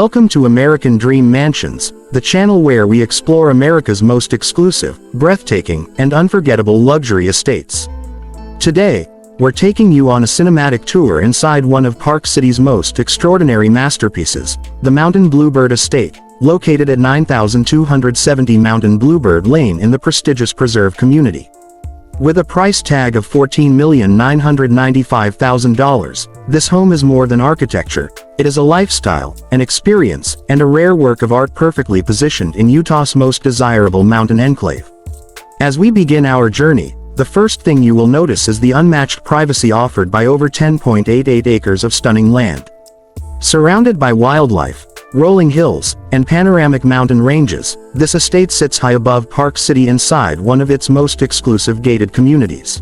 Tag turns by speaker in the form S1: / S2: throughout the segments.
S1: Welcome to American Dream Mansions, the channel where we explore America's most exclusive, breathtaking, and unforgettable luxury estates. Today, we're taking you on a cinematic tour inside one of Park City's most extraordinary masterpieces, the Mountain Bluebird Estate, located at 9270 Mountain Bluebird Lane in the prestigious preserve community. With a price tag of $14,995,000, this home is more than architecture. It is a lifestyle, an experience, and a rare work of art perfectly positioned in Utah's most desirable mountain enclave. As we begin our journey, the first thing you will notice is the unmatched privacy offered by over 10.88 acres of stunning land. Surrounded by wildlife, rolling hills, and panoramic mountain ranges, this estate sits high above Park City inside one of its most exclusive gated communities.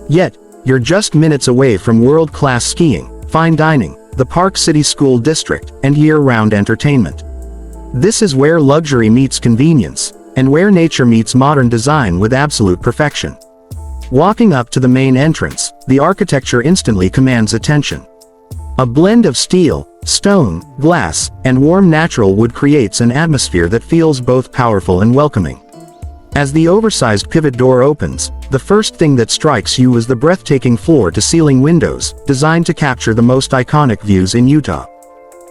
S1: Yet, you're just minutes away from world-class skiing, fine dining, the Park City School District, and year-round entertainment. This is where luxury meets convenience, and where nature meets modern design with absolute perfection. Walking up to the main entrance, the architecture instantly commands attention. A blend of steel, stone, glass, and warm natural wood creates an atmosphere that feels both powerful and welcoming. As the oversized pivot door opens, the first thing that strikes you is the breathtaking floor-to-ceiling windows, designed to capture the most iconic views in Utah.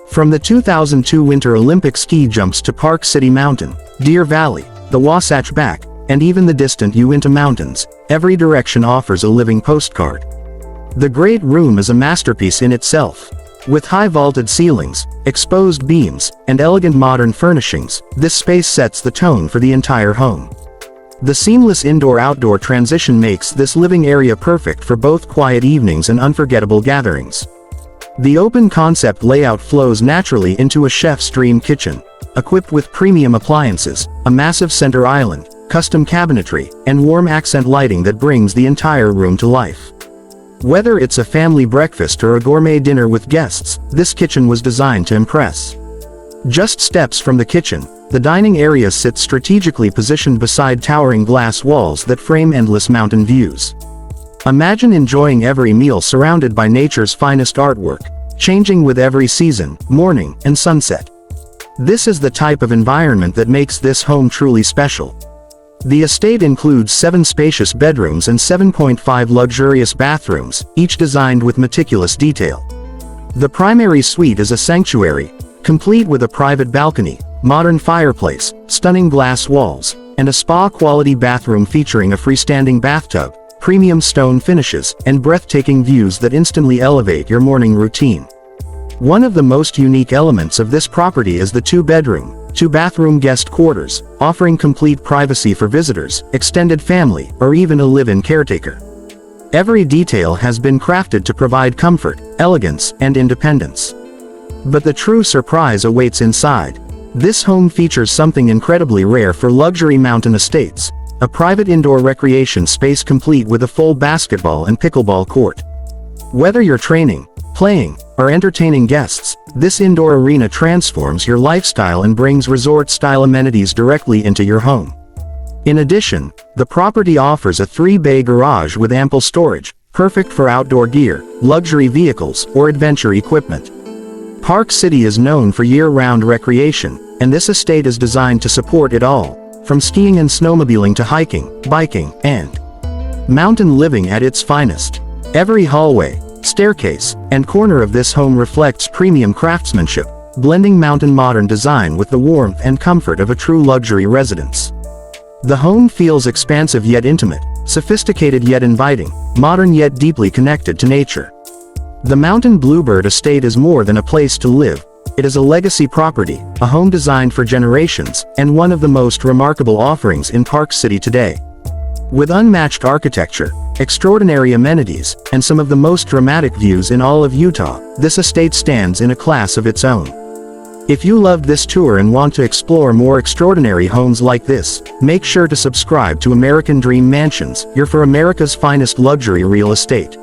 S1: From the 2002 Winter Olympic ski jumps to Park City Mountain, Deer Valley, the Wasatch Back, and even the distant Uinta Mountains, every direction offers a living postcard. The Great Room is a masterpiece in itself. With high vaulted ceilings, exposed beams, and elegant modern furnishings, this space sets the tone for the entire home. The seamless indoor-outdoor transition makes this living area perfect for both quiet evenings and unforgettable gatherings. The open-concept layout flows naturally into a chef's dream kitchen, equipped with premium appliances, a massive center island, custom cabinetry, and warm accent lighting that brings the entire room to life. Whether it's a family breakfast or a gourmet dinner with guests, this kitchen was designed to impress. Just steps from the kitchen, the dining area sits strategically positioned beside towering glass walls that frame endless mountain views. Imagine enjoying every meal surrounded by nature's finest artwork, changing with every season, morning, and sunset. This is the type of environment that makes this home truly special. The estate includes 7 spacious bedrooms and 7.5 luxurious bathrooms, each designed with meticulous detail. The primary suite is a sanctuary, complete with a private balcony, modern fireplace, stunning glass walls, and a spa-quality bathroom featuring a freestanding bathtub, premium stone finishes, and breathtaking views that instantly elevate your morning routine. One of the most unique elements of this property is the 2-bathroom guest quarters, offering complete privacy for visitors, extended family, or even a live-in caretaker. Every detail has been crafted to provide comfort, elegance, and independence. But the true surprise awaits inside. This home features something incredibly rare for luxury mountain estates: a private indoor recreation space complete with a full basketball and pickleball court. Whether you're training, playing, or entertaining guests, this indoor arena transforms your lifestyle and brings resort-style amenities directly into your home. In addition, the property offers a 3-bay garage with ample storage, perfect for outdoor gear, luxury vehicles, or adventure equipment. Park City is known for year-round recreation, and this estate is designed to support it all, from skiing and snowmobiling to hiking, biking, and mountain living at its finest. Every hallway, staircase, and corner of this home reflects premium craftsmanship, blending mountain modern design with the warmth and comfort of a true luxury residence. The home feels expansive yet intimate, sophisticated yet inviting, modern yet deeply connected to nature. The Mountain Bluebird Estate is more than a place to live. It is a legacy property, a home designed for generations, and one of the most remarkable offerings in Park City today. With unmatched architecture, extraordinary amenities, and some of the most dramatic views in all of Utah, this estate stands in a class of its own. If you loved this tour and want to explore more extraordinary homes like this, make sure to subscribe to American Dream Mansions, your for America's finest luxury real estate.